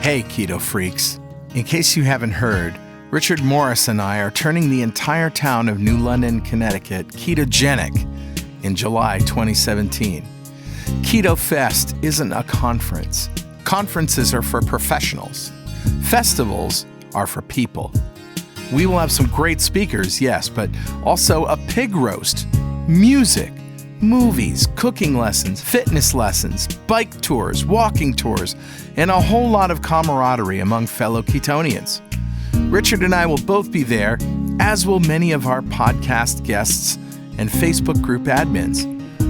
Hey, Keto freaks. In case you haven't heard, Richard Morris and I are turning the entire town of New London, Connecticut ketogenic in July 2017. Keto Fest isn't a conference. Conferences are for professionals. Festivals are for people. We will have some great speakers, yes, but also a pig roast, music, movies, cooking lessons, fitness lessons, bike tours, walking tours, and a whole lot of camaraderie among fellow Ketonians. Richard and I will both be there, as will many of our podcast guests and Facebook group admins.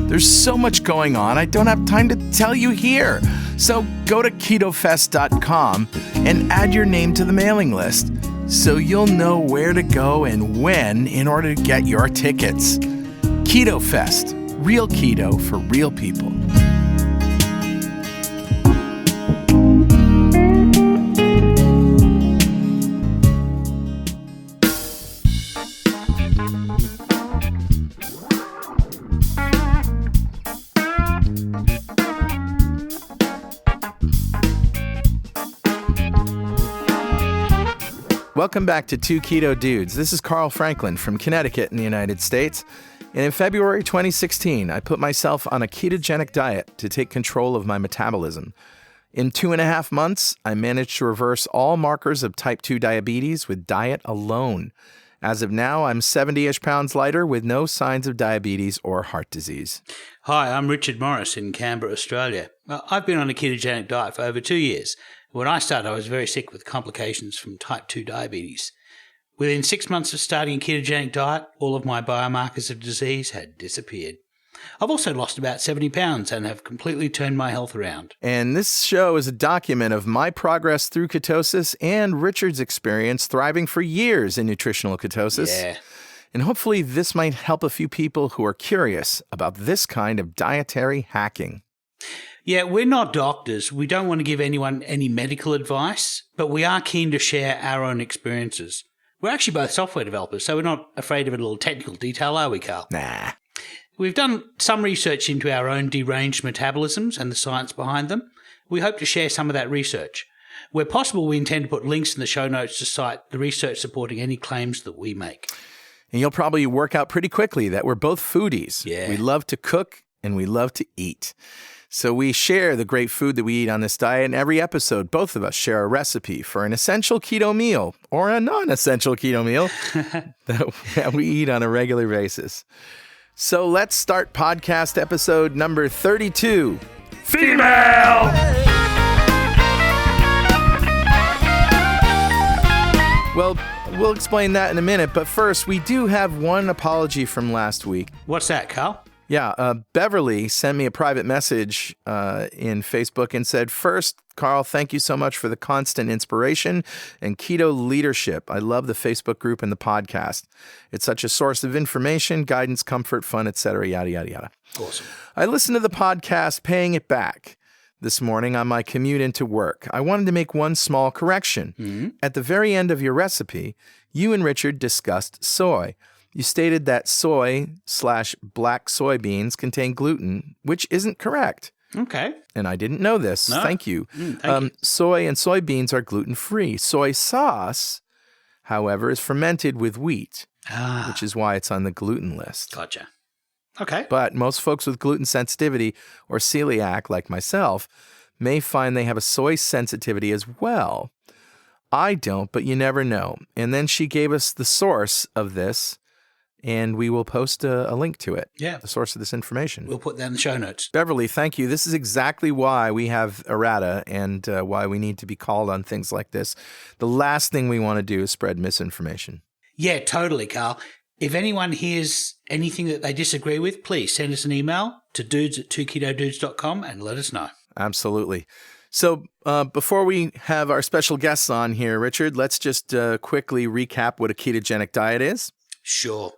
There's so much going on, I don't have time to tell you here. So go to ketofest.com and add your name to the mailing list so you'll know where to go and when in order to get your tickets. Keto Fest, real keto for real people. Welcome back to Two Keto Dudes. This is Carl Franklin from Connecticut in the United States. And in February 2016, I put myself on a ketogenic diet to take control of my metabolism. In 2.5 months, I managed to reverse all markers of type 2 diabetes with diet alone. As of now, I'm 70-ish pounds lighter with no signs of diabetes or heart disease. Hi, I'm Richard Morris in Canberra, Australia. I've been on a ketogenic diet for over 2 years. When I started, I was very sick with complications from type 2 diabetes. Within 6 months of starting a ketogenic diet, all of my biomarkers of disease had disappeared. I've also lost about 70 pounds and have completely turned my health around. And this show is a document of my progress through ketosis and Richard's experience thriving for years in nutritional ketosis. Yeah. And hopefully this might help a few people who are curious about this kind of dietary hacking. Yeah, we're not doctors. We don't want to give anyone any medical advice, but we are keen to share our own experiences. We're actually both software developers, so we're not afraid of a little technical detail, are we, Carl? Nah. We've done some research into our own deranged metabolisms and the science behind them. We hope to share some of that research. Where possible, we intend to put links in the show notes to cite the research supporting any claims that we make. And you'll probably work out pretty quickly that we're both foodies. Yeah. We love to cook and we love to eat. So we share the great food that we eat on this diet. In every episode, both of us share a recipe for an essential keto meal or a non-essential keto meal that we eat on a regular basis. So let's start podcast episode number 32. Female! Well, we'll explain that in a minute, but first, we do have one apology from last week. What's that, Carl? Yeah, Beverly sent me a private message in Facebook and said, first, Carl, thank you so much for the constant inspiration and keto leadership. I love the Facebook group and the podcast. It's such a source of information, guidance, comfort, fun, etc., yada, yada, yada. Awesome. I listened to the podcast Paying It Back this morning on my commute into work. I wanted to make one small correction. Mm-hmm. At the very end of your recipe, you and Richard discussed soy. You stated that soy/black soybeans contain gluten, which isn't correct. Okay. And I didn't know this. No. Thank you. Thank you. Soy and soybeans are gluten-free. Soy sauce, however, is fermented with wheat, which is why it's on the gluten list. Gotcha. Okay. But most folks with gluten sensitivity or celiac, like myself, may find they have a soy sensitivity as well. I don't, but you never know. And then she gave us the source of this, and we will post a link to it. Yeah. The source of this information. We'll put that in the show notes. Beverly, thank you. This is exactly why we have errata and why we need to be called on things like this. The last thing we want to do is spread misinformation. Yeah, totally, Carl. If anyone hears anything that they disagree with, please send us an email to dudes@twoketodudes.com and let us know. Absolutely. So before we have our special guests on here, Richard, let's just quickly recap what a ketogenic diet is. Sure.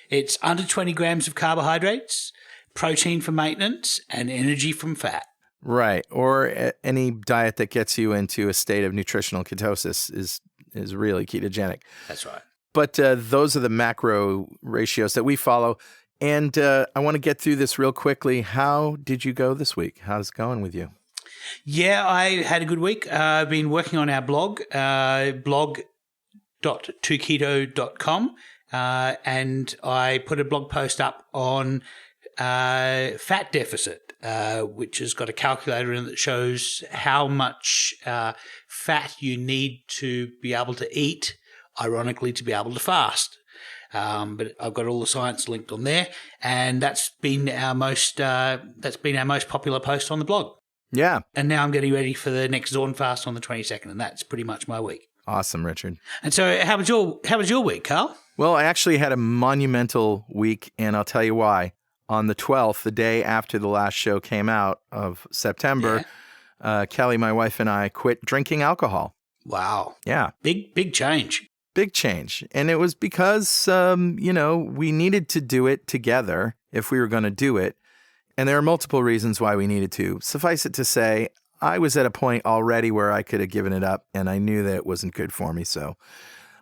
It's under 20 grams of carbohydrates, protein for maintenance, and energy from fat. Right. Or any diet that gets you into a state of nutritional ketosis is really ketogenic. That's right. But those are the macro ratios that we follow. And I want to get through this real quickly. How did you go this week? How's it going with you? Yeah, I had a good week. I've been working on our blog, blog.2keto.com, and I put a blog post up on fat deficit, which has got a calculator in it that shows how much fat you need to be able to eat, ironically, to be able to fast. But I've got all the science linked on there, and that's been our most popular post on the blog. Yeah. And now I'm getting ready for the next Zorn fast on the 22nd, and that's pretty much my week. Awesome, Richard. And so, how was your week, Carl? Well, I actually had a monumental week, and I'll tell you why. On the 12th, the day after the last show came out of September, Kelly, my wife, and I quit drinking alcohol. Wow. Yeah. Big change. Big change. And it was because, we needed to do it together if we were going to do it. And there are multiple reasons why we needed to. Suffice it to say, I was at a point already where I could have given it up, and I knew that it wasn't good for me. So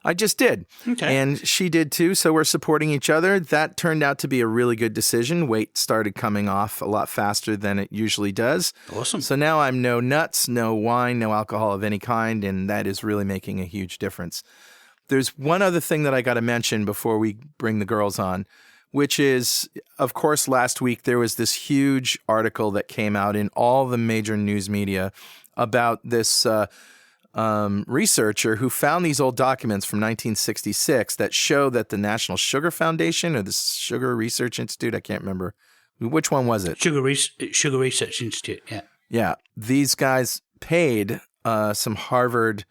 I just did. Okay. And she did too. So we're supporting each other. That turned out to be a really good decision. Weight started coming off a lot faster than it usually does. Awesome. So now I'm no nuts, no wine, no alcohol of any kind. And that is really making a huge difference. There's one other thing that I got to mention before we bring the girls on, which is, of course, last week there was this huge article that came out in all the major news media about this researcher who found these old documents from 1966 that show that the National Sugar Foundation or the Sugar Research Institute, I can't remember, which one was it? Sugar Research Institute, yeah. Yeah, these guys paid some Harvard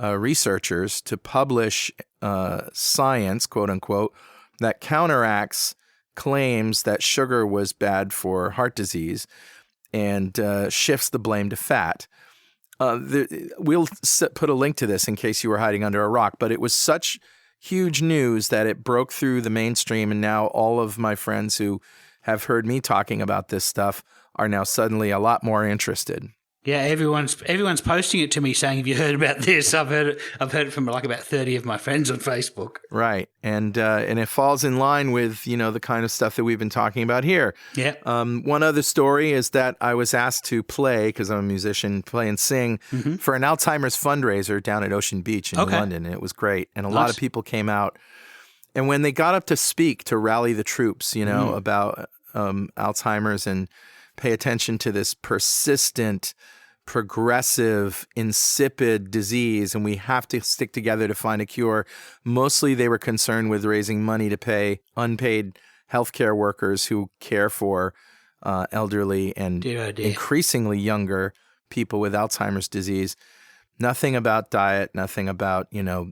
researchers to publish science, quote unquote, that counteracts claims that sugar was bad for heart disease and shifts the blame to fat. We'll put a link to this in case you were hiding under a rock, but it was such huge news that it broke through the mainstream, and now all of my friends who have heard me talking about this stuff are now suddenly a lot more interested. Yeah, everyone's posting it to me saying, "Have you heard about this?" I've heard it from like about 30 of my friends on Facebook. Right, and it falls in line with the kind of stuff that we've been talking about here. Yeah. One other story is that I was asked to play, because I'm a musician, play and sing for an Alzheimer's fundraiser down at Ocean Beach in London, and it was great. And a lot of people came out, and when they got up to speak to rally the troops, about Alzheimer's and pay attention to this persistent, progressive, insipid disease, and we have to stick together to find a cure. Mostly they were concerned with raising money to pay unpaid healthcare workers who care for elderly and increasingly younger people with Alzheimer's disease. Nothing about diet, nothing about,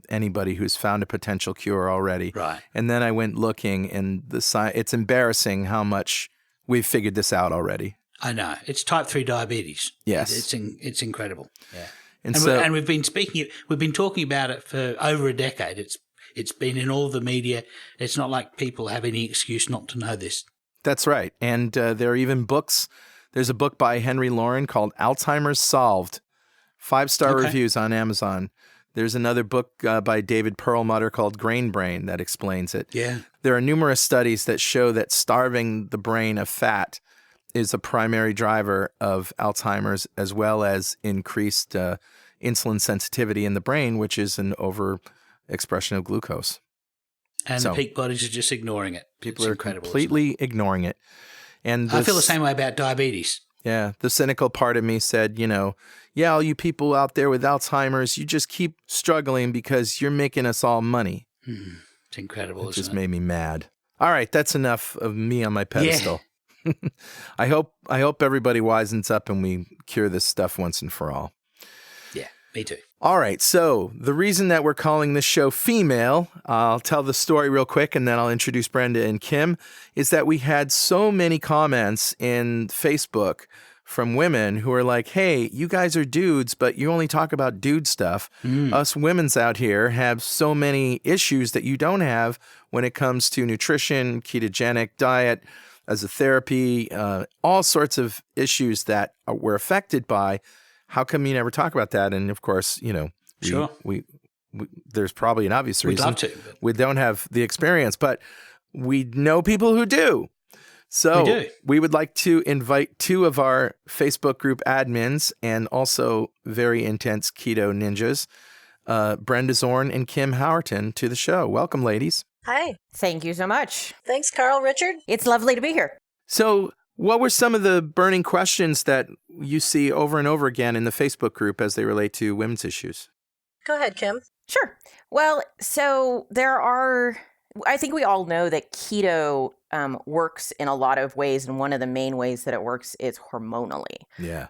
anybody who's found a potential cure already. Right. And then I went looking, and it's embarrassing how much we've figured this out already. I know. It's type 3 diabetes. Yes. It's incredible. Yeah. And we've been talking about it for over a decade. It's been in all the media. It's not like people have any excuse not to know this. That's right. And there are even books. There's a book by Henry Lauren called Alzheimer's Solved. 5-star reviews on Amazon. There's another book by David Perlmutter called Grain Brain that explains it. Yeah. There are numerous studies that show that starving the brain of fat is a primary driver of Alzheimer's, as well as increased insulin sensitivity in the brain, which is an overexpression of glucose. And the peak bodies are just ignoring it. People are completely ignoring it. And I feel the same way about diabetes. Yeah. The cynical part of me said, all you people out there with Alzheimer's, you just keep struggling because you're making us all money. It's incredible, It just made me mad. All right. That's enough of me on my pedestal. Yeah. I hope everybody wisens up and we cure this stuff once and for all. Yeah, me too. All right, so the reason that we're calling this show Female, I'll tell the story real quick and then I'll introduce Brenda and Kim, is that we had so many comments in Facebook from women who are like, hey, you guys are dudes, but you only talk about dude stuff. Us women's out here have so many issues that you don't have when it comes to nutrition, ketogenic diet, as a therapy, all sorts of issues that we're affected by. How come you never talk about that? And of course, we there's probably an obvious reason. We'd love to. We don't have the experience, but we know people who do. So We do. we would like to invite two of our Facebook group admins and also very intense keto ninjas, Brenda Zorn and Kim Howerton, to the show. Welcome, ladies. Hi. Thank you so much. Thanks, Carl. Richard? It's lovely to be here. So what were some of the burning questions that you see over and over again in the Facebook group as they relate to women's issues? Go ahead, Kim. Sure. Well, so I think we all know that keto works in a lot of ways, and one of the main ways that it works is hormonally. Yeah.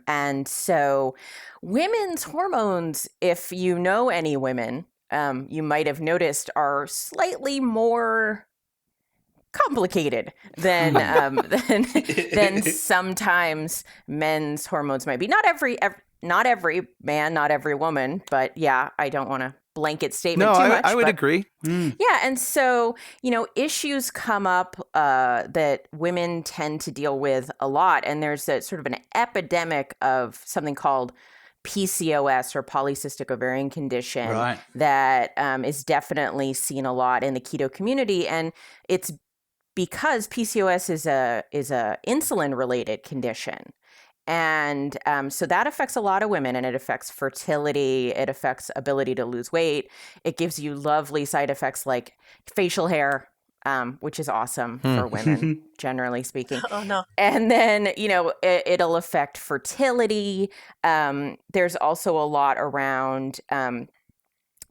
And so women's hormones, if you know any women, you might have noticed, are slightly more complicated than than sometimes men's hormones might be. Not every man, not every woman, but yeah, I don't want to blanket statement too much. I would agree. Yeah, and so, issues come up that women tend to deal with a lot, and there's a sort of an epidemic of something called PCOS, or polycystic ovarian condition, Right. that is definitely seen a lot in the keto community, and it's because PCOS is a insulin related condition. And so that affects a lot of women, and it affects fertility. It affects ability to lose weight. It gives you lovely side effects like facial hair, which is awesome for women, generally speaking. Oh, no. And then, it'll affect fertility. There's also a lot around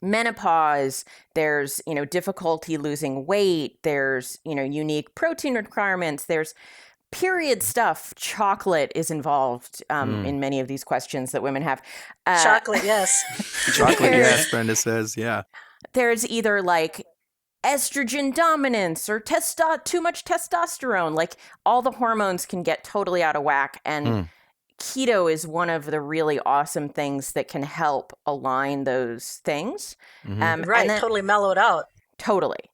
menopause. There's, difficulty losing weight. There's, unique protein requirements. There's period stuff. Chocolate is involved in many of these questions that women have. Chocolate, yes. Chocolate, yes, Brenda says, yeah. There's either like estrogen dominance or too much testosterone. Like all the hormones can get totally out of whack. And keto is one of the really awesome things that can help align those things. Right, and then, totally mellowed out. Totally.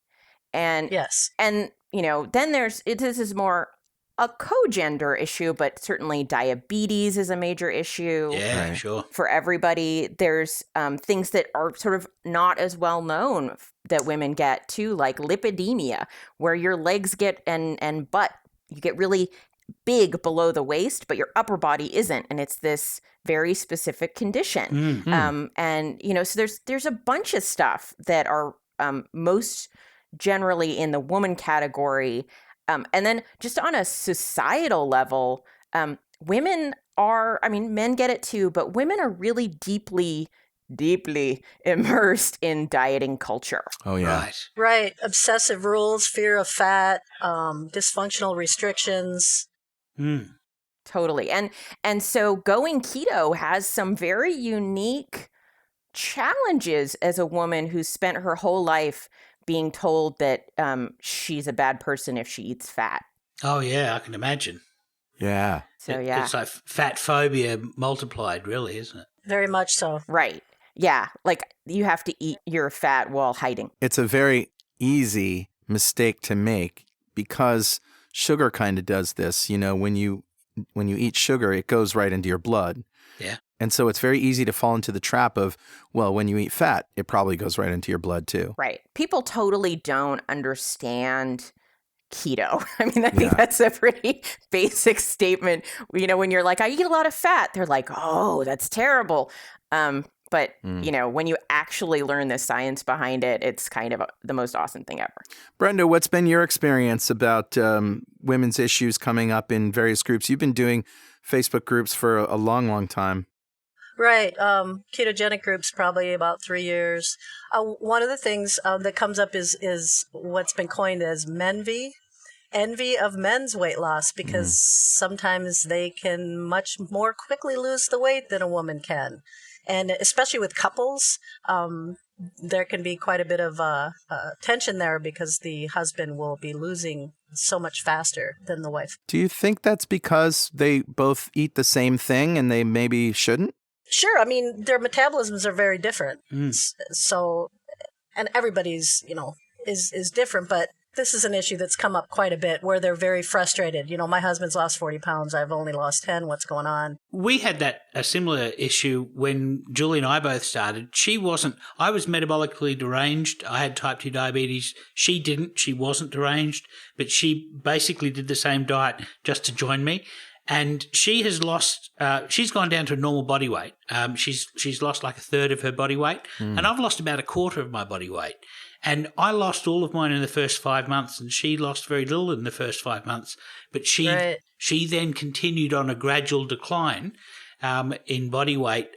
And yes. And, then this is more a co-gender issue, but certainly diabetes is a major issue. Yeah, sure. For everybody. There's things that are sort of not as well known that women get too, like lipidemia, where your legs get and butt, you get really big below the waist, but your upper body isn't. And it's this very specific condition. And, so there's a bunch of stuff that are most generally in the woman category. And then just on a societal level, women men get it too, but women are really deeply immersed in dieting culture. Oh, yeah. Right. Obsessive rules, fear of fat, dysfunctional restrictions. Totally. And so going keto has some very unique challenges as a woman who's spent her whole life being told that she's a bad person if she eats fat. Oh, yeah, I can imagine. Yeah. So, yeah. It's like fat phobia multiplied, really, isn't it? Very much so. Right. Yeah. Like you have to eat your fat while hiding. It's a very easy mistake to make because sugar kind of does this. When you eat sugar, it goes right into your blood. Yeah. And so it's very easy to fall into the trap of, well, when you eat fat, it probably goes right into your blood too. Right. People totally don't understand keto. I think that's a pretty basic statement. When you're like, I eat a lot of fat, they're like, oh, that's terrible. But when you actually learn the science behind it, it's kind of the most awesome thing ever. Brenda, what's been your experience about women's issues coming up in various groups? You've been doing Facebook groups for a long, long time. Right. Ketogenic groups, probably about 3 years. One of the things that comes up is what's been coined as menvy, envy of men's weight loss, because sometimes they can much more quickly lose the weight than a woman can. And especially with couples, there can be quite a bit of tension there because the husband will be losing so much faster than the wife. Do you think that's because they both eat the same thing and they maybe shouldn't? Sure. Their metabolisms are very different. So, and everybody's, is different, but this is an issue that's come up quite a bit where they're very frustrated. You know, my husband's lost 40 pounds. I've only lost 10. What's going on? We had a similar issue when Julie and I both started. I was metabolically deranged. I had type 2 diabetes. She didn't. She wasn't deranged, but she basically did the same diet just to join me. And she has lost, she's gone down to a normal body weight. She's lost like a third of her body weight. And I've lost about a quarter of my body weight. And I lost all of mine in the first 5 months, and she lost very little in the first 5 months. But she then continued on a gradual decline in body weight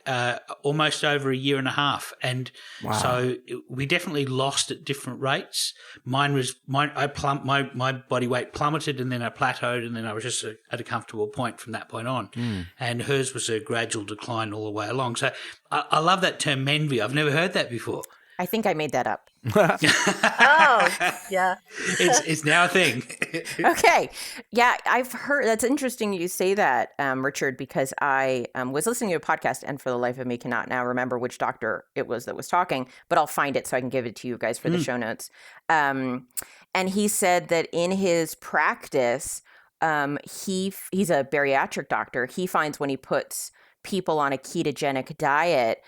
almost over a year and a half. And so we definitely lost at different rates. My body weight plummeted, and then I plateaued, and then I was just at a comfortable point from that point on. And hers was a gradual decline all the way along. So I love that term menvy. I've never heard that before. I think I made that up. Oh, yeah. It's now a thing. Okay. Yeah, I've heard, that's interesting you say that, Richard, because I was listening to a podcast and for the life of me cannot now remember which doctor it was that was talking, but I'll find it so I can give it to you guys for the show notes. And he said that in his practice, he's a bariatric doctor. He finds when he puts people on a ketogenic diet,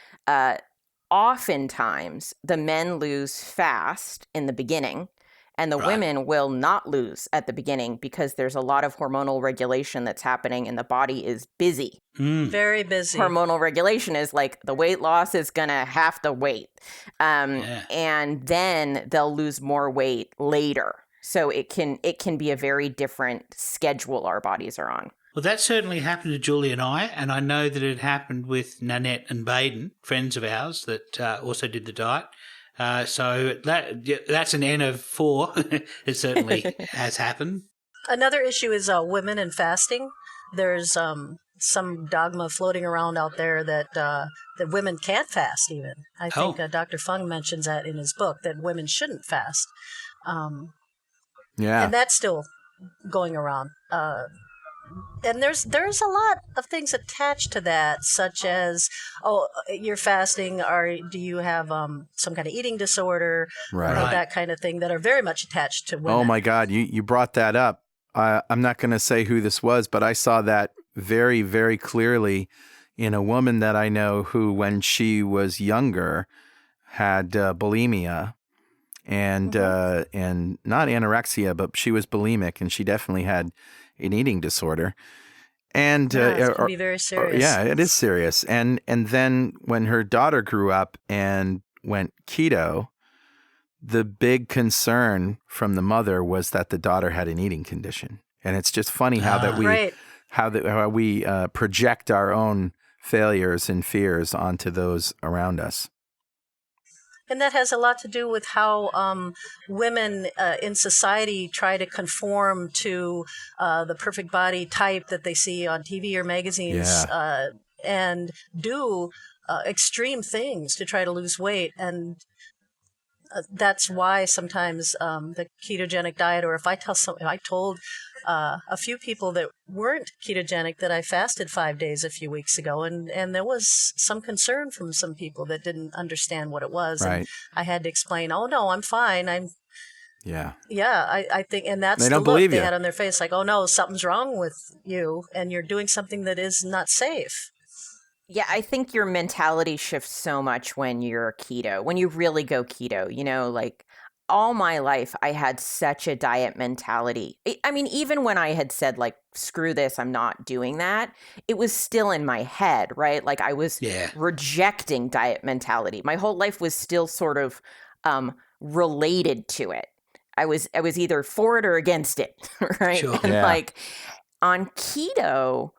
oftentimes the men lose fast in the beginning and the women will not lose at the beginning because there's a lot of hormonal regulation that's happening and the body is busy. Very busy. Hormonal regulation is like the weight loss is going to have to wait. And then they'll lose more weight later. So it can be a very different schedule our bodies are on. Well, that certainly happened to Julie and I know that it happened with Nanette and Baden, friends of ours that also did the diet. So that's an N of 4. It certainly has happened. Another issue is women and fasting. There's some dogma floating around out there that women can't fast even. I think Dr. Fung mentions that in his book, that women shouldn't fast. And that's still going around. And there's a lot of things attached to that, such as, you're fasting, or do you have some kind of eating disorder, that kind of thing, that are very much attached to women. Oh my God, you brought that up. I'm not going to say who this was, but I saw that very, very clearly in a woman that I know who, when she was younger, had bulimia. And not anorexia, but she was bulimic, and she definitely had an eating disorder. And it can be very serious. It is serious. And then when her daughter grew up and went keto, the big concern from the mother was that the daughter had an eating condition. And it's just funny how we project our own failures and fears onto those around us. And that has a lot to do with how women in society try to conform to the perfect body type that they see on TV or magazines, and do extreme things to try to lose weight. And that's why sometimes the ketogenic diet, or if I told a few people that weren't ketogenic that I fasted 5 days a few weeks ago, and there was some concern from some people that didn't understand what it was. Right. And I had to explain, oh no, I'm fine. I think, and that's they the don't look believe they you. had on their face, like, oh no, something's wrong with you and you're doing something that is not safe. Yeah, I think your mentality shifts so much when you're keto, when you really go keto, like all my life, I had such a diet mentality. I mean, even when I had said like, screw this, I'm not doing that, it was still in my head, right? Like I was rejecting diet mentality. My whole life was still sort of related to it. I was either for it or against it, right? Sure. And like on keto,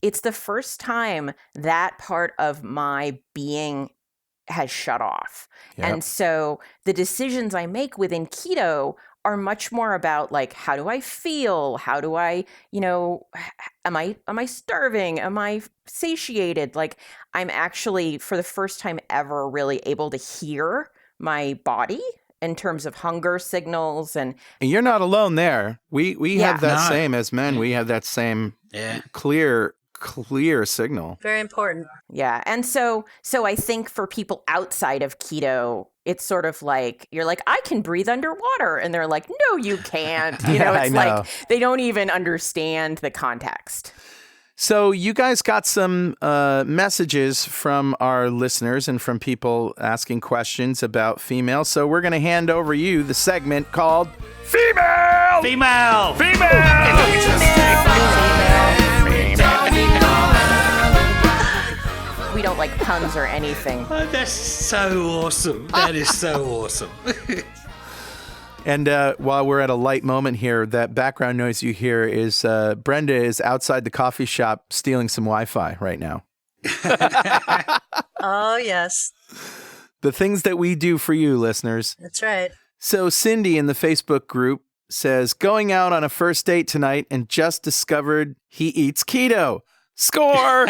it's the first time that part of my being has shut off. Yep. And so the decisions I make within keto are much more about like, how do I feel? How do I, am I starving? Am I satiated? Like I'm actually for the first time ever really able to hear my body in terms of hunger signals. And you're not alone there. We have that same as men. We have that same clear clear signal. Very important. Yeah. And so I think for people outside of keto, it's sort of like, you're like, I can breathe underwater. And they're like, no, you can't. You know, I it's know. like they don't even understand the context. So you guys got some messages from our listeners and from people asking questions about females. So we're going to hand over you the segment called Female! Female! We don't like puns or anything. Oh, that's so awesome. That is so awesome. And while we're at a light moment here, that background noise you hear is Brenda is outside the coffee shop stealing some Wi-Fi right now. Oh, yes. The things that we do for you, listeners. That's right. So Cindy in the Facebook group says, going out on a first date tonight and just discovered he eats keto. Score!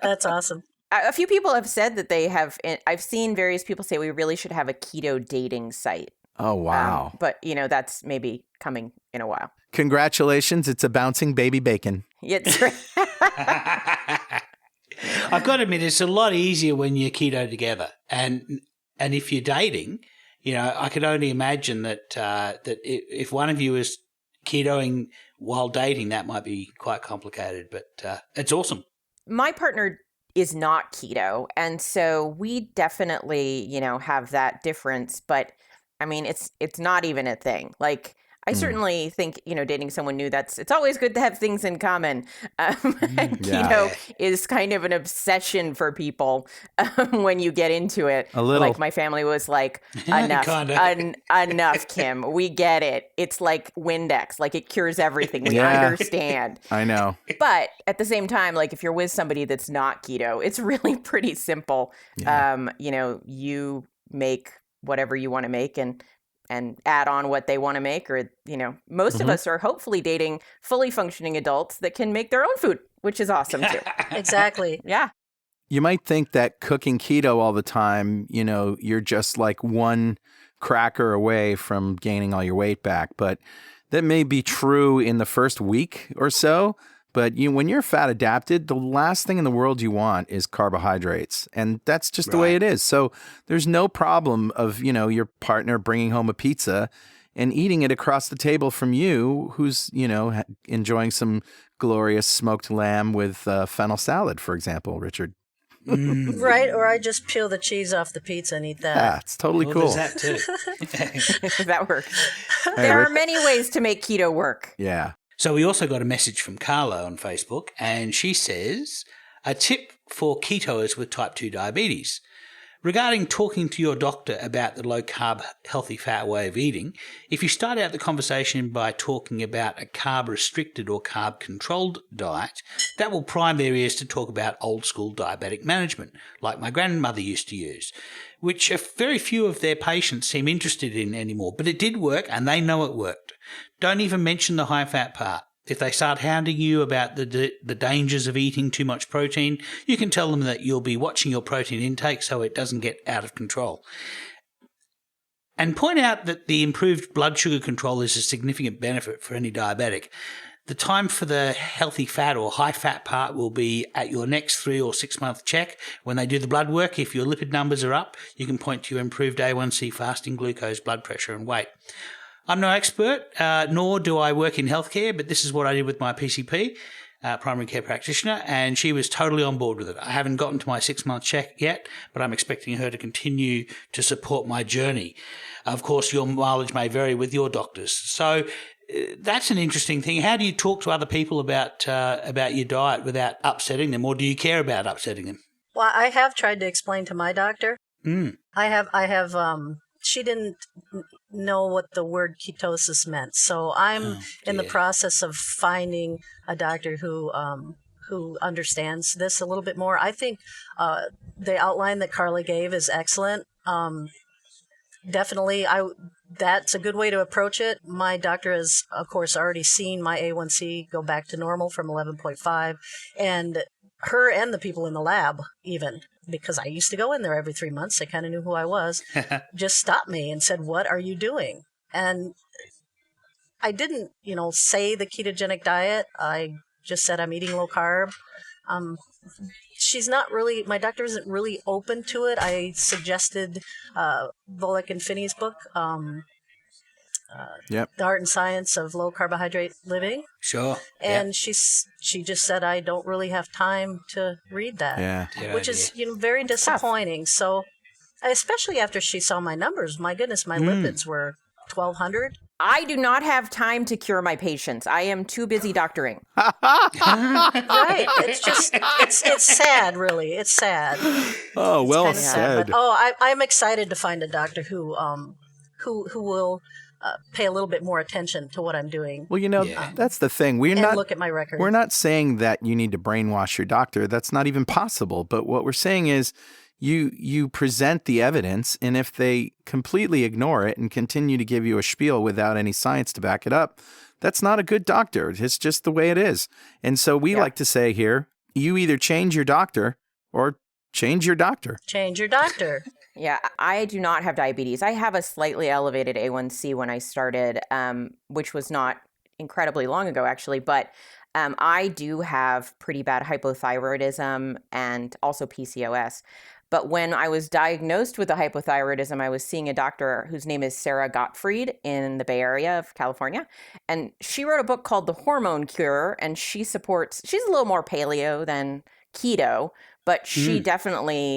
That's awesome. A few people have said that they have. I've seen various people say we really should have a keto dating site. Oh, wow. But, you know, that's maybe coming in a while. Congratulations. It's a bouncing baby bacon. It's right. I've got to admit, it's a lot easier when you're keto together. And if you're dating, you know, I could only imagine that if one of you is ketoing while dating, that might be quite complicated. But it's awesome. My partner is not keto, and so we definitely, you know, have that difference. But I mean, it's not even a thing. Like, I certainly think, you know, dating someone new, it's always good to have things in common. Keto is kind of an obsession for people when you get into it. A little. Like, my family was like, enough, enough, Kim. We get it. It's like Windex. Like, it cures everything. We understand. I know. But at the same time, like, if you're with somebody that's not keto, it's really pretty simple. Yeah. You know, you make whatever you want to make and add on what they want to make, or, you know, most of us are hopefully dating fully functioning adults that can make their own food, which is awesome too. Exactly. Yeah. You might think that cooking keto all the time, you know, you're just like one cracker away from gaining all your weight back. But that may be true in the first week or so. But when you're fat adapted, the last thing in the world you want is carbohydrates. And that's just the way it is. So there's no problem of, you know, your partner bringing home a pizza and eating it across the table from you, who's, you know, enjoying some glorious smoked lamb with fennel salad, for example, Richard. Right, or I just peel the cheese off the pizza and eat that. Yeah, it's totally cool. There's that too. That works. There are many ways to make keto work. Yeah. So we also got a message from Carla on Facebook, and she says, a tip for ketoers with type 2 diabetes. Regarding talking to your doctor about the low-carb, healthy fat way of eating, if you start out the conversation by talking about a carb-restricted or carb-controlled diet, that will prime their ears to talk about old-school diabetic management, like my grandmother used to use, which very few of their patients seem interested in anymore. But it did work, and they know it worked. Don't even mention the high-fat part. If they start hounding you about the dangers of eating too much protein, you can tell them that you'll be watching your protein intake so it doesn't get out of control. And point out that the improved blood sugar control is a significant benefit for any diabetic. The time for the healthy fat or high fat part will be at your next 3 or 6 month check. When they do the blood work, if your lipid numbers are up, you can point to your improved A1C, fasting glucose, blood pressure and weight. I'm no expert, nor do I work in healthcare, but this is what I did with my PCP, primary care practitioner, and she was totally on board with it. I haven't gotten to my 6 month check yet, but I'm expecting her to continue to support my journey. Of course, your mileage may vary with your doctors. So that's an interesting thing. How do you talk to other people about your diet without upsetting them, or do you care about upsetting them? Well, I have tried to explain to my doctor. I have. She didn't know what the word ketosis meant, so I'm in the process of finding a doctor who understands this a little bit more. I think the outline that Carla gave is excellent. Definitely, that's a good way to approach it. My doctor has, of course, already seen my A1C go back to normal from 11.5, and her and the people in the lab, even, because I used to go in there every 3 months, they kind of knew who I was, just stopped me and said, "What are you doing?" And I didn't, say the ketogenic diet. I just said I'm eating low carb. My doctor isn't really open to it. I suggested Volek and Finney's book, Yep. The Art and Science of Low Carbohydrate Living. Sure. And she just said, I don't really have time to read that, Yeah. which is very disappointing. So, especially after she saw my numbers, my goodness, my lipids were 1,200. I do not have time to cure my patients. I am too busy doctoring. Right. It's sad, really. It's sad. Oh, well Kinda sad. said. But, I'm excited to find a doctor who will pay a little bit more attention to what I'm doing. Well, that's the thing. We're and not look at my record. We're not saying that you need to brainwash your doctor. That's not even possible. But what we're saying is you present the evidence, and if they completely ignore it and continue to give you a spiel without any science to back it up, that's not a good doctor. It's just the way it is. And so we like to say here, you either change your doctor or change your doctor. Change your doctor. Yeah, I do not have diabetes. I have a slightly elevated A1C when I started, which was not incredibly long ago, actually. But I do have pretty bad hypothyroidism and also PCOS. But when I was diagnosed with the hypothyroidism, I was seeing a doctor whose name is Sarah Gottfried in the Bay Area of California. And she wrote a book called The Hormone Cure. And she's a little more paleo than keto. But she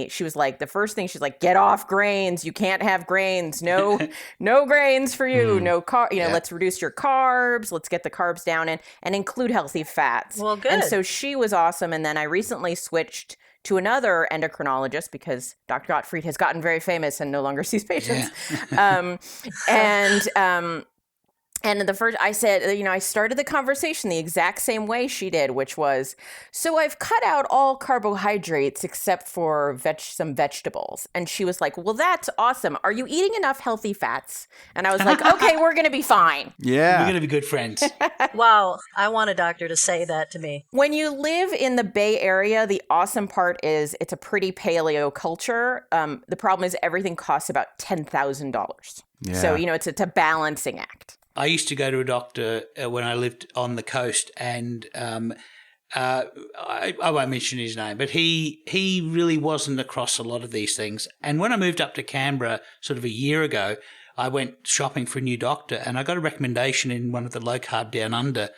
she was like, the first thing she's like, get off grains. You can't have grains. No grains for you. No let's reduce your carbs. Let's get the carbs down and include healthy fats. Well, good. And so she was awesome. And then I recently switched to another endocrinologist because Dr. Gottfried has gotten very famous and no longer sees patients. Yeah. And the first, I said, I started the conversation the exact same way she did, which was, so I've cut out all carbohydrates except for some vegetables. And she was like, well, that's awesome. Are you eating enough healthy fats? And I was like, okay, we're going to be fine. Yeah. We're going to be good friends. Wow. I want a doctor to say that to me. When you live in the Bay Area, the awesome part is it's a pretty paleo culture. The problem is everything costs about $10,000. Yeah. So, it's a balancing act. I used to go to a doctor when I lived on the coast, and I won't mention his name, but he really wasn't across a lot of these things. And when I moved up to Canberra sort of a year ago, I went shopping for a new doctor, and I got a recommendation in one of the Low Carb Down Under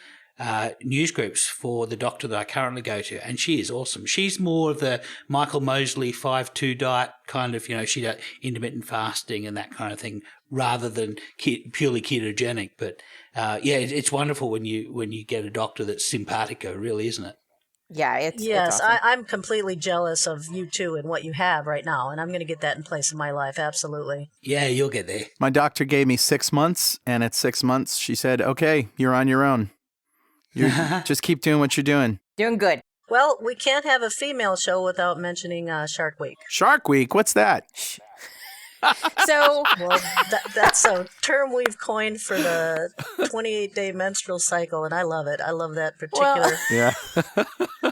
news groups for the doctor that I currently go to, and she is awesome. She's more of the Michael Mosley 5-2 diet kind of, she does intermittent fasting and that kind of thing, rather than purely ketogenic. But it's wonderful when you get a doctor that's simpatico, really, isn't it? Yeah, it's awesome. It's I'm completely jealous of you two and what you have right now, and I'm going to get that in place in my life. Absolutely. Yeah, you'll get there. My doctor gave me 6 months, and at 6 months, she said, okay, you're on your own. You just keep doing what you're doing. Doing good. Well, we can't have a female show without mentioning Shark Week. Shark Week? What's that? So, well, that's a term we've coined for the 28-day menstrual cycle, and I love it. I love that particular. Yeah.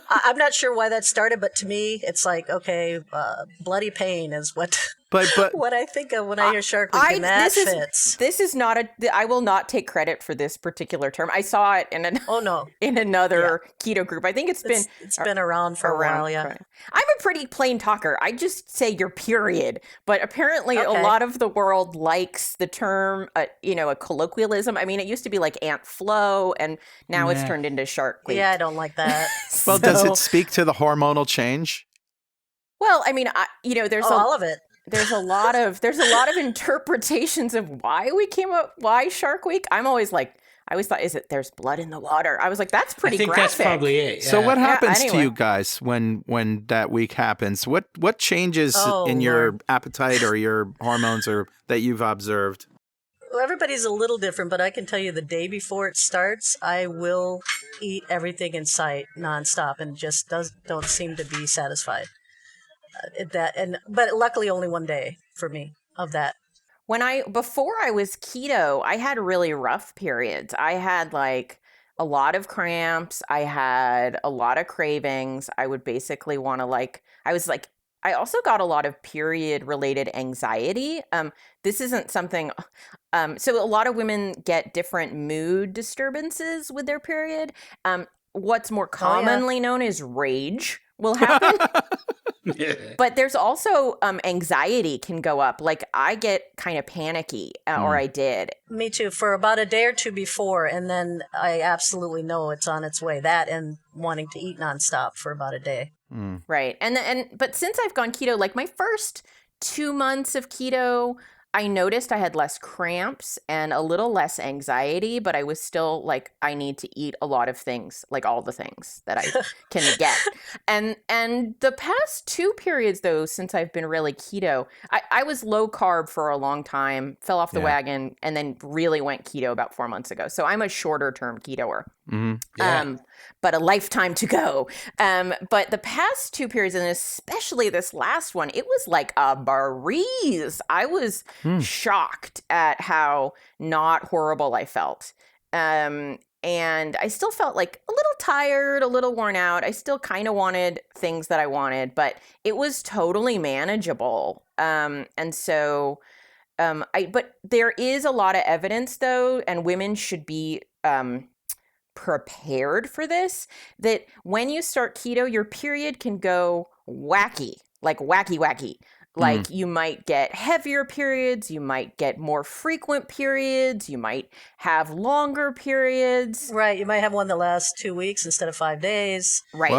I'm not sure why that started, but to me, it's like, okay, bloody pain is what what I think of when I hear Shark Week, and that fits. This is not I will not take credit for this particular term. I saw it in in another keto group. I think it's been around for a while. Yeah, I'm a pretty plain talker. I just say your period, but apparently a lot of the world likes the term, a colloquialism. I mean, it used to be like Aunt Flo, and now it's turned into Shark Week. Yeah, I don't like that. Well, does it speak to the hormonal change? Well, I mean, there's all of it. There's a lot of interpretations of why Shark Week. I always thought, there's blood in the water? I was like, that's pretty graphic. That's probably it. Yeah. So what happens to you guys when that week happens? What changes in your appetite or your hormones or that you've observed? Well, everybody's a little different, but I can tell you the day before it starts, I will eat everything in sight nonstop and just don't seem to be satisfied. But luckily only one day for me of that. Before I was keto, I had really rough periods. I had like a lot of cramps. I had a lot of cravings. I would basically want to I also got a lot of period related anxiety. This isn't something, so a lot of women get different mood disturbances with their period. what's more commonly known as rage will happen. But there's also anxiety can go up. Like I get kind of panicky, or I did. Me too, for about a day or two before, and then I absolutely know it's on its way. That and wanting to eat nonstop for about a day. Right. But since I've gone keto, like my first 2 months of keto, I noticed I had less cramps and a little less anxiety, but I was still like, I need to eat a lot of things, like all the things that I can get. And the past 2 periods, though, since I've been really keto, I was low carb for a long time, fell off the wagon, and then really went keto about 4 months ago. So I'm a shorter term ketoer. But a lifetime to go. But the past 2 periods, and especially this last one, it was like a breeze. I was shocked at how not horrible I felt. And I still felt like a little tired, a little worn out. I still kind of wanted things that I wanted, but it was totally manageable. But there is a lot of evidence, though, and women should be prepared for this, that when you start keto, your period can go wacky, like wacky. Like you might get heavier periods, you might get more frequent periods, you might have longer periods. Right, you might have one that lasts 2 weeks instead of 5 days. Right.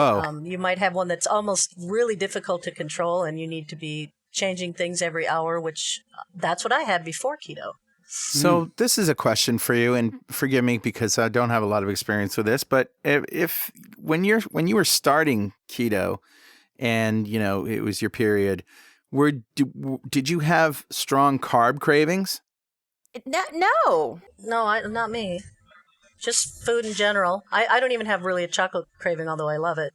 You might have one that's almost really difficult to control, and you need to be changing things every hour, which that's what I had before keto. So this is a question for you, and forgive me because I don't have a lot of experience with this, but if when you were starting keto and, you know, it was your period, did you have strong carb cravings? No. No, not me. Just food in general. I don't even have really a chocolate craving, although I love it.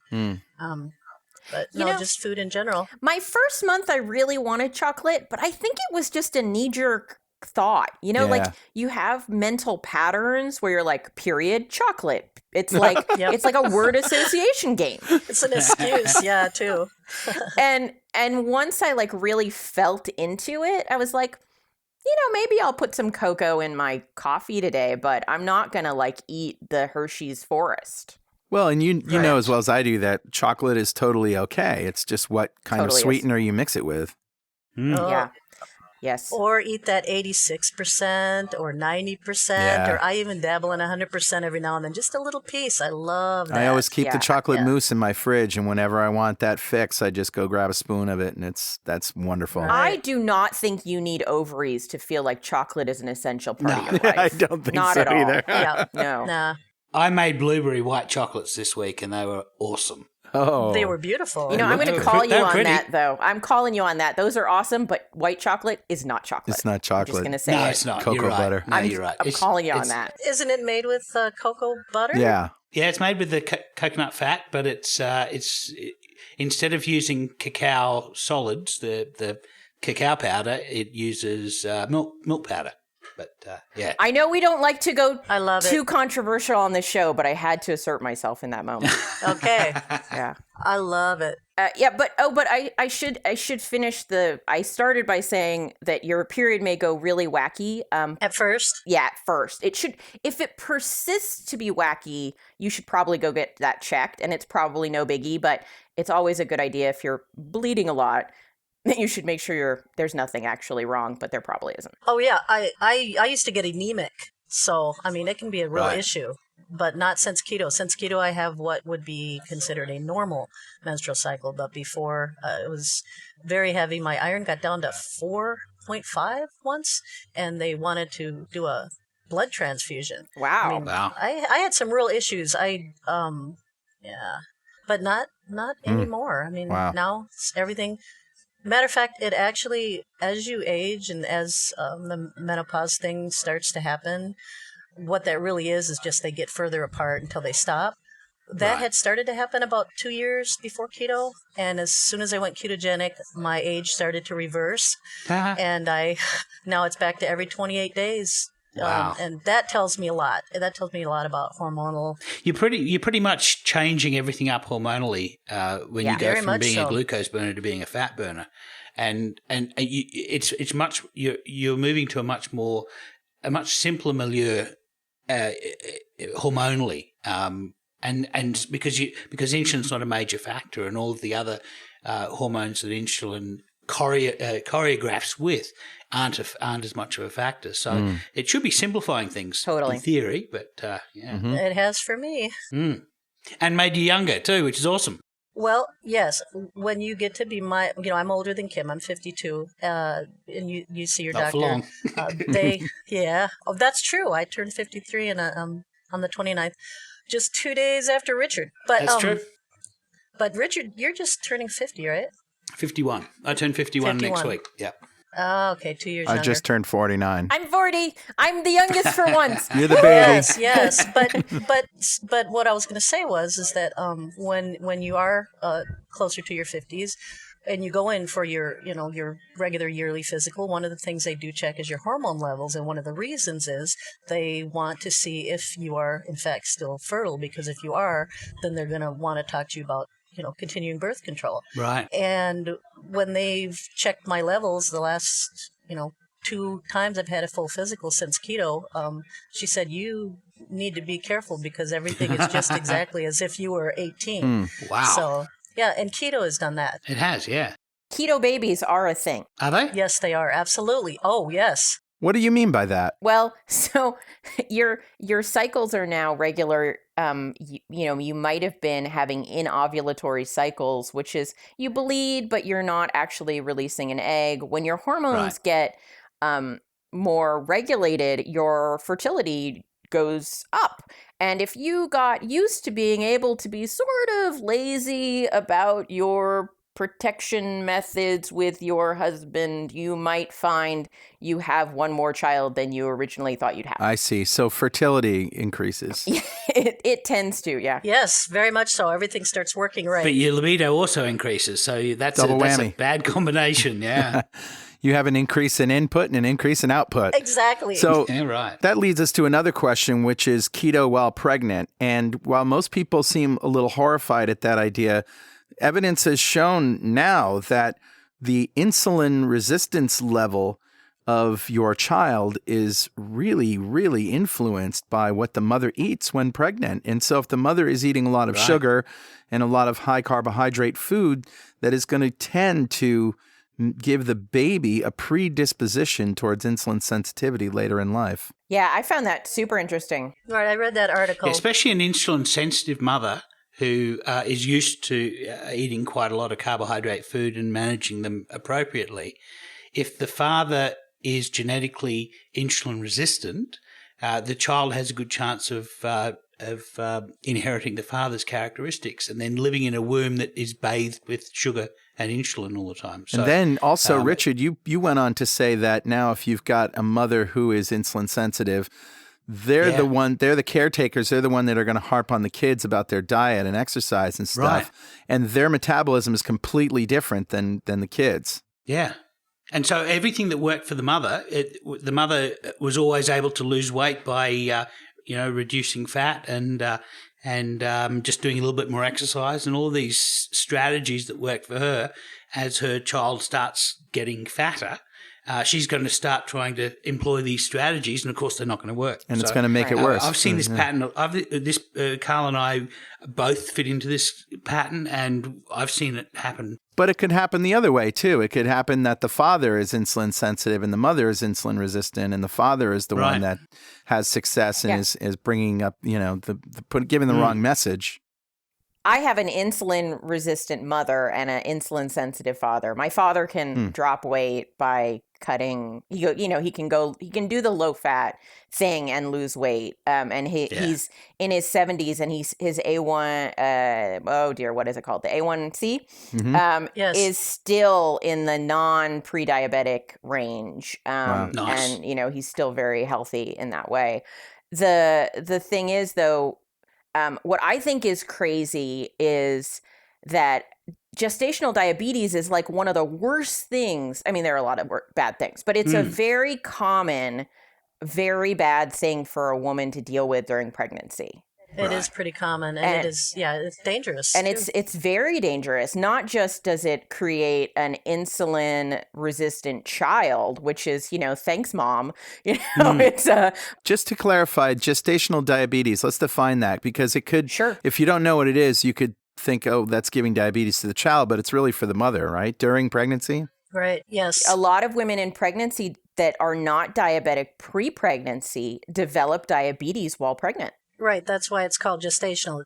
But just food in general. My first month, I really wanted chocolate, but I think it was just a knee-jerk thought. You know, like you have mental patterns where you're like, period, chocolate. It's like it's like a word association game. It's an excuse, too. And once I like really felt into it, I was like, you know, maybe I'll put some cocoa in my coffee today, but I'm not gonna like eat the Hershey's Forest. Well, and you know as well as I do that chocolate is totally okay. It's just what kind of sweetener you mix it with. Yeah. Yes. Or eat that 86% or 90%, or I even dabble in 100% every now and then. Just a little piece. I love that. I always keep the chocolate mousse in my fridge, and whenever I want that fix, I just go grab a spoon of it, and that's wonderful. I do not think you need ovaries to feel like chocolate is an essential part of your life. I don't think not so at all. either. No. Nah. I made blueberry white chocolates this week, and they were awesome. Oh, they were beautiful. You know, I'm going to call you on that, though. I'm calling you on that. Those are awesome, but white chocolate is not chocolate. It's not chocolate. I'm just going to say it's not. Cocoa You're right. butter. No, you're right. I'm calling you on that. Isn't it made with cocoa butter? Yeah. Yeah, it's made with the coconut fat, but it's instead of using cacao solids, the cacao powder, it uses milk powder. But I know we don't like to go too it. controversial on this show, but I had to assert myself in that moment. Okay. Yeah. I love it. But I should finish I started by saying that your period may go really wacky. At first? Yeah, at first. It should, if it persists to be wacky, you should probably go get that checked, and it's probably no biggie, but it's always a good idea if you're bleeding a lot. You should make sure there's nothing actually wrong, but there probably isn't. Oh, yeah. I used to get anemic. So, I mean, it can be a real issue, but not since keto. Since keto, I have what would be considered a normal menstrual cycle. But before, it was very heavy. My iron got down to 4.5 once, and they wanted to do a blood transfusion. Wow. I mean, I had some real issues. But not anymore. I mean, now everything... Matter of fact, it actually, as you age and as the menopause thing starts to happen, what that really is just they get further apart until they stop. That had started to happen about 2 years before keto, and as soon as I went ketogenic, my age started to reverse, and now it's back to every 28 days. Wow. And that tells me a lot. That tells me a lot about hormonal. You're pretty much changing everything up hormonally when you go from being a glucose burner to being a fat burner, and it's much you're moving to a much simpler milieu hormonally, and because insulin's not a major factor, and all of the other hormones that insulin choreographs with aren't as much of a factor. So it should be simplifying things Totally. in theory, but yeah. It has for me. And made you younger too, which is awesome. Well, yes. When you get to be I'm older than Kim. I'm 52, and you see your Not doctor. for long. Oh, that's true. I turned 53 on the 29th, just 2 days after Richard. But That's true. But Richard, you're just turning 50, right? 51. I turn 51 next week. Yeah. Oh, okay, 2 years I younger. just turned 49. I'm 40. I'm the youngest for once. You're the baby. Yes. But what I was going to say is that when you are closer to your 50s and you go in for your regular yearly physical, one of the things they do check is your hormone levels, and one of the reasons is they want to see if you are in fact still fertile, because if you are, then they're going to want to talk to you about continuing birth control. Right. And when they've checked my levels the last, 2 times I've had a full physical since keto, she said, you need to be careful because everything is just exactly as if you were 18. Wow. So, yeah, and keto has done that. It has, yeah. Keto babies are a thing. Are they? Yes, they are. Absolutely. Oh, yes. What do you mean by that? Well, so your cycles are now regular. You might have been having inovulatory cycles, which is you bleed, but you're not actually releasing an egg. When your hormones get more regulated, your fertility goes up. And if you got used to being able to be sort of lazy about your protection methods with your husband, you might find you have one more child than you originally thought you'd have. I see. So fertility increases. It tends to, yeah. Yes, very much so. Everything starts working right. But your libido also increases, so that's Double that's a whammy. bad combination, yeah. You have an increase in input and an increase in output. Exactly. So Yeah, right. that leads us to another question, which is keto while pregnant. And while most people seem a little horrified at that idea, evidence has shown now that the insulin resistance level of your child is really, really influenced by what the mother eats when pregnant. And so if the mother is eating a lot of sugar and a lot of high carbohydrate food, that is going to tend to give the baby a predisposition towards insulin sensitivity later in life. Yeah, I found that super interesting. Right, I read that article. Especially an insulin-sensitive mother who is used to eating quite a lot of carbohydrate food and managing them appropriately. If the father is genetically insulin resistant, the child has a good chance of inheriting the father's characteristics and then living in a womb that is bathed with sugar and insulin all the time. So, and then also, Richard, you went on to say that now if you've got a mother who is insulin sensitive, they're the caretakers. They're the one that are going to harp on the kids about their diet and exercise and stuff. Right. And their metabolism is completely different than the kids. Yeah. And so everything that worked for the mother, the mother was always able to lose weight by, reducing fat and just doing a little bit more exercise, and all these strategies that worked for her. As her child starts getting fatter, she's going to start trying to employ these strategies, and of course they're not going to work. And it's going to make it worse. I've seen this pattern. Carl and I both fit into this pattern, and I've seen it happen. But it could happen the other way too. It could happen that the father is insulin sensitive and the mother is insulin resistant, and the father is the one that has success and is bringing up, giving the wrong message. I have an insulin-resistant mother and an insulin-sensitive father. My father can drop weight by cutting. He can do the low-fat thing and lose weight. And he's in his 70s, and his A1. What is it called? The A1C is still in the non-pre-diabetic range. Nice. And he's still very healthy in that way. The thing is, though. What I think is crazy is that gestational diabetes is like one of the worst things. I mean, there are a lot of bad things, but it's a very common, very bad thing for a woman to deal with during pregnancy. It is pretty common, and it is, it's dangerous. And too. it's very dangerous. Not just does it create an insulin resistant child, which is, thanks mom. It's Just to clarify, gestational diabetes, let's define that, because it could, Sure. if you don't know what it is, you could think, oh, that's giving diabetes to the child, but it's really for the mother, right? During pregnancy? Right, yes. A lot of women in pregnancy that are not diabetic pre-pregnancy develop diabetes while pregnant. Right, that's why it's called gestational.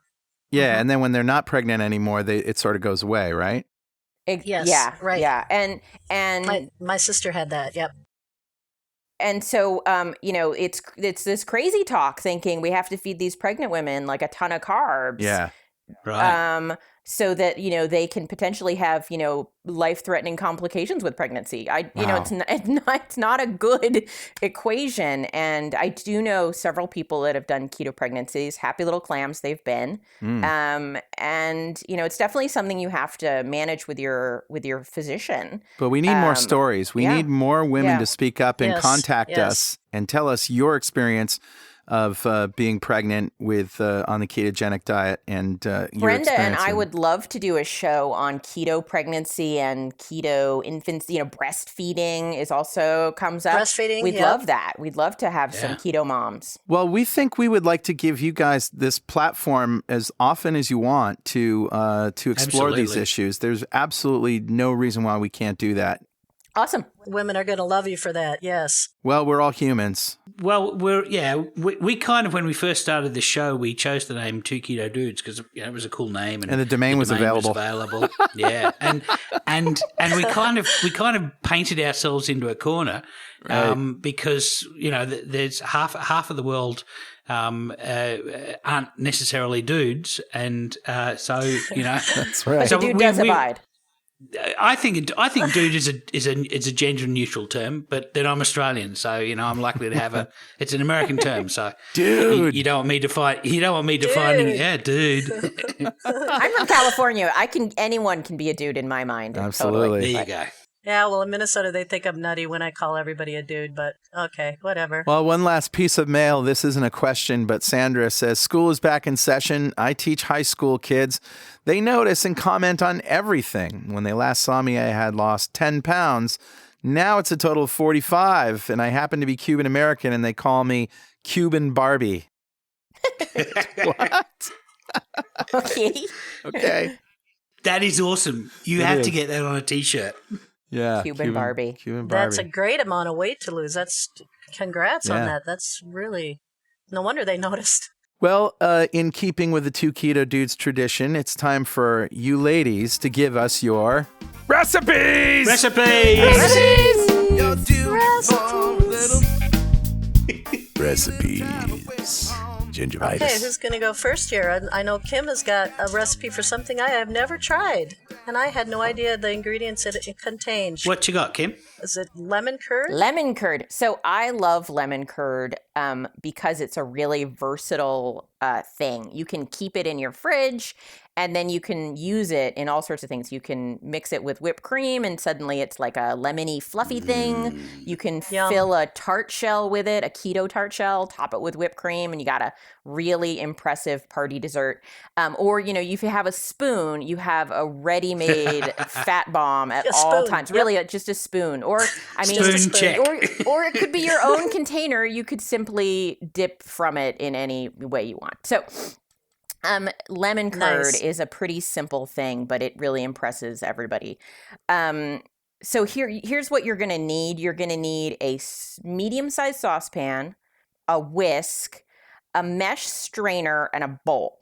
Yeah, and then when they're not pregnant anymore, it sort of goes away, right? Yes, yeah, right. Yeah, and my sister had that. Yep. And so, it's this crazy talk thinking we have to feed these pregnant women like a ton of carbs. Yeah. Right. So that, they can potentially have, life-threatening complications with pregnancy. It's not a good equation. And I do know several people that have done keto pregnancies, happy little clams they've been. And, it's definitely something you have to manage with your physician. But we need more stories. We need more women to speak up and contact us and tell us your experience of being pregnant with on the ketogenic diet and your Brenda and experience. I would love to do a show on keto pregnancy and keto infancy. Breastfeeding is also comes up. Breastfeeding, We'd love that. We'd love to have some keto moms. Well, we think we would like to give you guys this platform as often as you want to explore these issues. There's absolutely no reason why we can't do that. Awesome. Women are going to love you for that. Yes. Well, we're all humans. Well, we kind of, when we first started the show, we chose the name Two Keto Dudes because it was a cool name and the domain was available. Yeah, and we kind of painted ourselves into a corner because there's half of the world aren't necessarily dudes, and so That's right. But the dude does abide. I think dude is a gender neutral term, but then I'm Australian, so I'm likely to have it's an American term, so dude. You don't want me defining dude. I'm from California. Anyone can be a dude in my mind. Absolutely. Totally. There you go. Yeah, well, in Minnesota, they think I'm nutty when I call everybody a dude, but okay, whatever. Well, one last piece of mail. This isn't a question, but Sandra says, school is back in session. I teach high school kids. They notice and comment on everything. When they last saw me, I had lost 10 pounds. Now it's a total of 45, and I happen to be Cuban American, and they call me Cuban Barbie. What? Okay. That is awesome. You have to get that on a T-shirt. Yeah, Cuban Barbie. Cuban Barbie. That's a great amount of weight to lose. Congrats on that. That's really, no wonder they noticed. Well, in keeping with the Two Keto Dudes tradition, it's time for you ladies to give us your recipes! Recipes. Gingivitis. Okay, who's going to go first here? I know Kim has got a recipe for something I have never tried, and I had no idea the ingredients it contained. What you got, Kim? Is it lemon curd? Lemon curd. So I love lemon curd because it's a really versatile thing. You can keep it in your fridge, and then you can use it in all sorts of things. You can mix it with whipped cream, and suddenly it's like a lemony, fluffy thing. You can fill a tart shell with it, a keto tart shell, top it with whipped cream, and you got a really impressive party dessert. Or, if you have a spoon, you have a ready-made fat bomb at all times. Yep. Really, just a spoon. Or, spoon check. Or it could be your own container. You could simply dip from it in any way you want. So, lemon curd is a pretty simple thing, but it really impresses everybody. So here's what you're going to need. You're going to need a medium-sized saucepan, a whisk, a mesh strainer, and a bowl.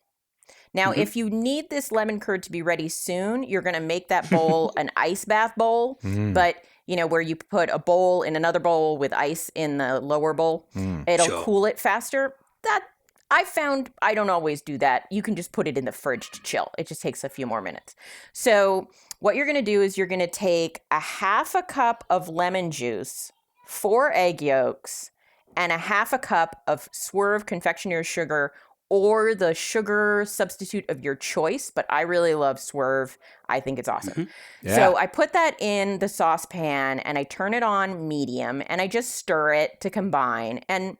Now, if you need this lemon curd to be ready soon, you're going to make that bowl an ice bath bowl, but where you put a bowl in another bowl with ice in the lower bowl. It'll cool it faster. That I found I don't always do that. You can just put it in the fridge to chill. It just takes a few more minutes. So what you're going to do is you're going to take a half a cup of lemon juice, 4 egg yolks, and a half a cup of Swerve confectioner's sugar or the sugar substitute of your choice, but I really love Swerve. I think it's awesome. Yeah. So I put that in the saucepan and I turn it on medium and I just stir it to combine. And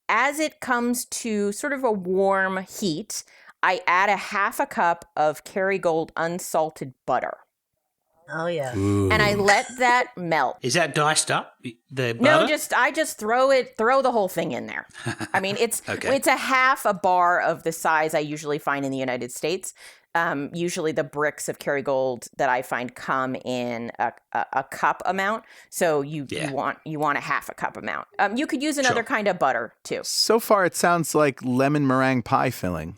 As it comes to sort of a warm heat, I add a half a cup of Kerrygold unsalted butter. Oh, yeah. Ooh. And I let that melt. Is that diced up, the butter? No, I just throw the whole thing in there. I mean, it's a half a bar of the size I usually find in the United States. Usually the bricks of Kerrygold that I find come in a cup amount. So you want a half a cup amount. You could use another kind of butter too. So far, it sounds like lemon meringue pie filling.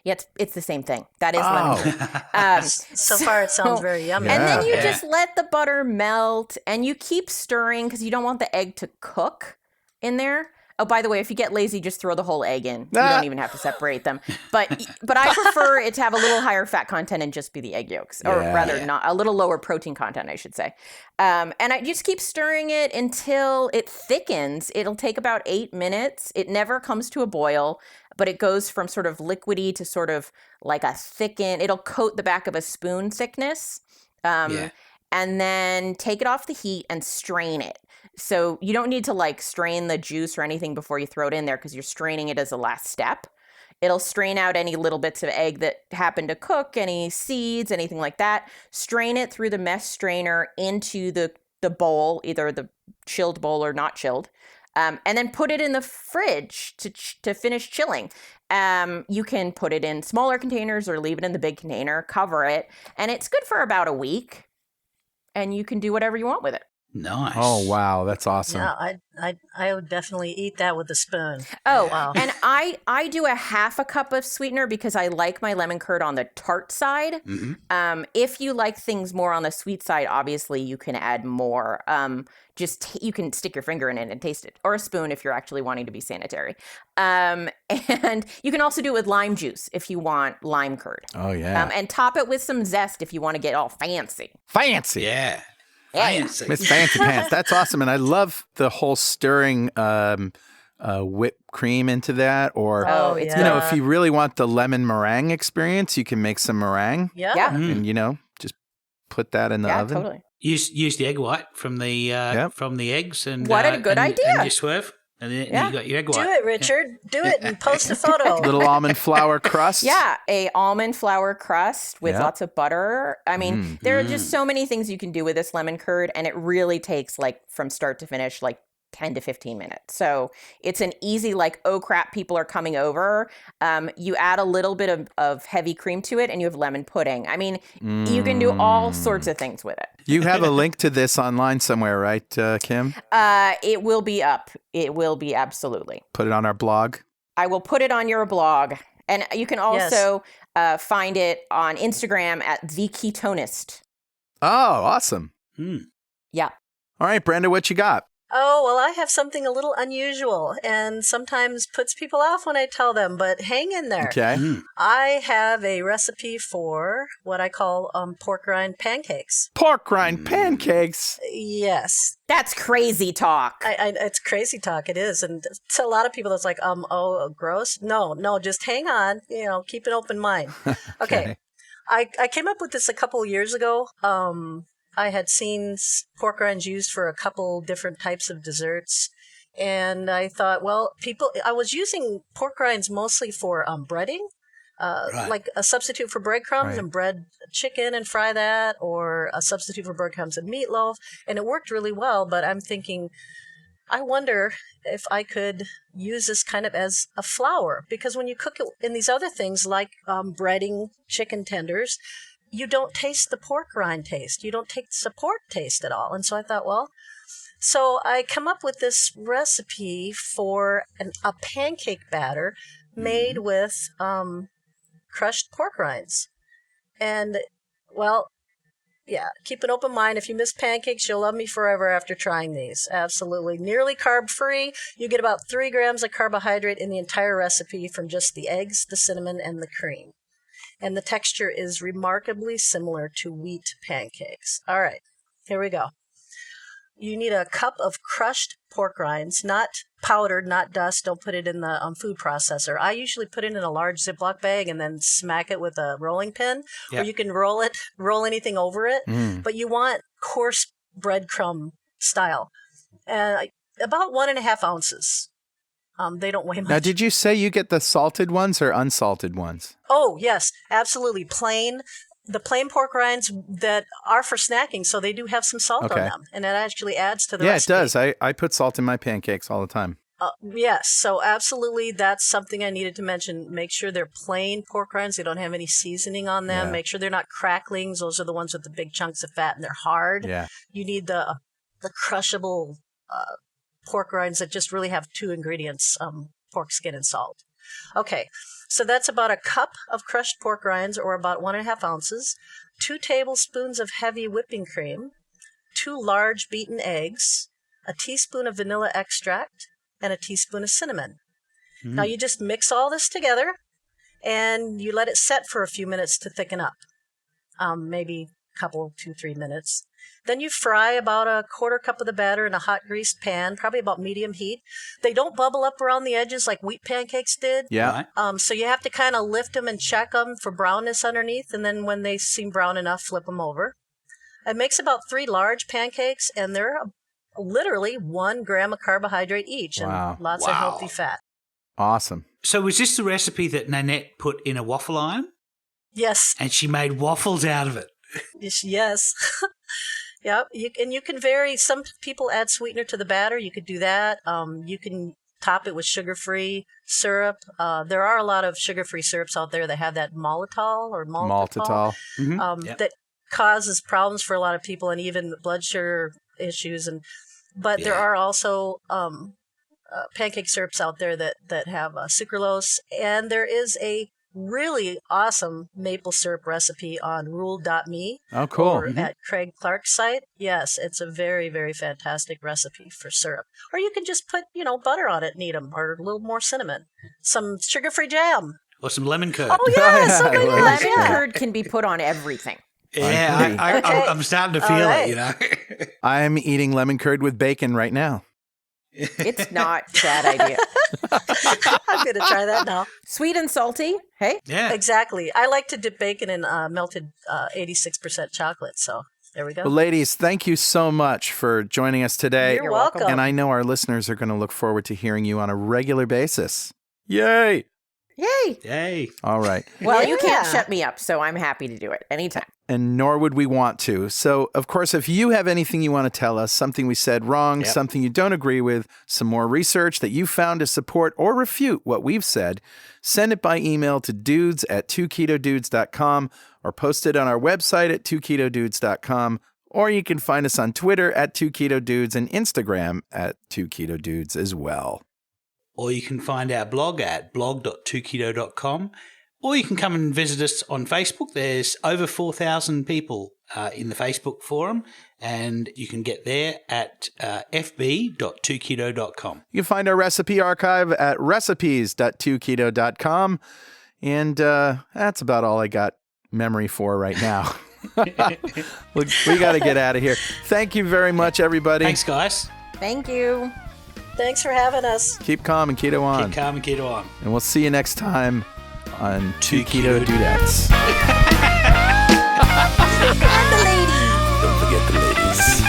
Yeah, it's the same thing. That is lemon. So far, it sounds very yummy. And then you just let the butter melt, and you keep stirring because you don't want the egg to cook in there. Oh, by the way, if you get lazy, just throw the whole egg in. You don't even have to separate them. But I prefer it to have a little higher fat content and just be the egg yolks, or rather, not a little lower protein content, I should say. And I just keep stirring it until it thickens. It'll take about 8 minutes. It never comes to a boil, but it goes from sort of liquidy to sort of like a thicken. It'll coat the back of a spoon thickness. And then take it off the heat and strain it. So you don't need to like strain the juice or anything before you throw it in there because you're straining it as a last step. It'll strain out any little bits of egg that happen to cook, any seeds, anything like that. Strain it through the mesh strainer into the bowl, either the chilled bowl or not chilled. And then put it in the fridge to finish chilling. You can put it in smaller containers or leave it in the big container, cover it, and it's good for about a week. And you can do whatever you want with it. Nice. Oh, wow. That's awesome. Yeah, I would definitely eat that with a spoon. Oh, wow. And I do a half a cup of sweetener because I like my lemon curd on the tart side. Mm-hmm. If you like things more on the sweet side, obviously you can add more. You can stick your finger in it and taste it, or a spoon if you're actually wanting to be sanitary. And you can also do it with lime juice if you want lime curd. Oh, yeah. And top it with some zest if you want to get all fancy. Fancy. Yeah. Fancy. Miss Fancy Pants. That's awesome. And I love the whole stirring whipped cream into that. Or, it's you know, if you really want the lemon meringue experience, you can make some meringue. Yeah. And, you know, just put that in the oven. Yeah, totally. Use the egg white from the eggs, and what a good idea! And you swerve, and then you got your egg white. Do it, Richard. Do it and post a photo. Little almond flour crust. Yeah, a almond flour crust with lots of butter. I mean, there are just so many things you can do with this lemon curd, and it really takes like from start to finish, like 10 to 15 minutes. So it's an easy, like, oh crap, people are coming over. You add a little bit of heavy cream to it and you have lemon pudding. I mean, you can do all sorts of things with it. You have a link to this online somewhere, right, Kim? It will be up. It will be, absolutely. Put it on our blog. I will put it on your blog. And you can also find it on Instagram at The Ketonist. Oh, awesome. Yeah. All right, Brenda, what you got? Oh, well, I have something a little unusual and sometimes puts people off when I tell them, but hang in there. Okay. I have a recipe for what I call pork rind pancakes. Pork rind pancakes? Yes. That's crazy talk. It's crazy talk. It is. And to a lot of people, it's like, gross. No, just hang on. You know, keep an open mind. Okay. I came up with this a couple years ago. I had seen pork rinds used for a couple different types of desserts. And I thought, well, I was using pork rinds mostly for breading, like a substitute for breadcrumbs and bread chicken and fry that, or a substitute for breadcrumbs and meatloaf. And it worked really well. But I'm thinking, I wonder if I could use this kind of as a flour, because when you cook it in these other things like breading chicken tenders, you don't taste the pork rind taste. You don't taste the pork taste at all. And so I thought, so I come up with this recipe for a pancake batter made with crushed pork rinds. And, keep an open mind. If you miss pancakes, you'll love me forever after trying these. Absolutely. Nearly carb-free. You get about 3 grams of carbohydrate in the entire recipe from just the eggs, the cinnamon, and the cream. And the texture is remarkably similar to wheat pancakes. All right, here we go. You need a cup of crushed pork rinds, not powdered, not dust. Don't put it in the food processor. I usually put it in a large Ziploc bag and then smack it with a rolling pin, or you can roll anything over it. But you want coarse breadcrumb style. About 1.5 ounces. They don't weigh much. Now, did you say you get the salted ones or unsalted ones? Oh, yes, absolutely. The plain pork rinds that are for snacking, so they do have some salt on them, and that actually adds to the recipe. Yeah, it does. I put salt in my pancakes all the time. Yes, so absolutely, that's something I needed to mention. Make sure they're plain pork rinds. They don't have any seasoning on them. Yeah. Make sure they're not cracklings. Those are the ones with the big chunks of fat, and they're hard. Yeah. You need the crushable pork rinds that just really have two ingredients, pork skin and salt. Okay, so that's about a cup of crushed pork rinds, or about 1.5 ounces, 2 tablespoons of heavy whipping cream, 2 large beaten eggs, a teaspoon of vanilla extract, and a teaspoon of cinnamon. Now you just mix all this together, and you let it set for a few minutes to thicken up, maybe a couple, 2-3 minutes. Then you fry about a 1/4 cup of the batter in a hot greased pan, probably about medium heat. They don't bubble up around the edges like wheat pancakes did. Yeah. So you have to kind of lift them and check them for brownness underneath, and then when they seem brown enough, flip them over. It makes about 3 large pancakes, and they're literally 1 gram of carbohydrate each, and lots of healthy fat. Awesome. So was this the recipe that Nanette put in a waffle iron? Yes. And she made waffles out of it. Yes. Yep. You can vary. Some people add sweetener to the batter. You could do that. You can top it with sugar-free syrup. There are a lot of sugar-free syrups out there that have that maltitol or maltitol. That causes problems for a lot of people, and even blood sugar issues. But there are also pancake syrups out there that have sucralose, and there is a really awesome maple syrup recipe on rule.me. Oh, cool. Or at Craig Clark's site. Yes, it's a very, very fantastic recipe for syrup. Or you can just put, butter on it and eat them, or a little more cinnamon. Some sugar-free jam. Or some lemon curd. Oh, yeah, so good. Lemon curd can be put on everything. Yeah, I'm starting to feel it, I'm eating lemon curd with bacon right now. It's not a bad idea. I'm going to try that now. Sweet and salty. Hey? Yeah. Exactly. I like to dip bacon in melted 86% chocolate. So there we go. Well, ladies, thank you so much for joining us today. You're welcome. And I know our listeners are going to look forward to hearing you on a regular basis. Yay! Yay! Yay. All right. Well, you can't shut me up, so I'm happy to do it anytime. And nor would we want to. So, of course, if you have anything you want to tell us, something we said wrong, something you don't agree with, some more research that you found to support or refute what we've said, send it by email to dudes@twoketodudes.com or post it on our website at twoketodudes.com. Or you can find us on Twitter at 2ketodudes and Instagram at 2ketodudes as well. Or you can find our blog at blog.2keto.com. Or you can come and visit us on Facebook. There's over 4,000 people in the Facebook forum, and you can get there at fb.2keto.com. You can find our recipe archive at recipes.2keto.com. And that's about all I got memory for right now. we got to get out of here. Thank you very much, everybody. Thanks, guys. Thank you. Thanks for having us. Keep calm and keto on. Keep calm and keto on. And we'll see you next time on Two Keto Dudettes. And the ladies. Don't forget the ladies.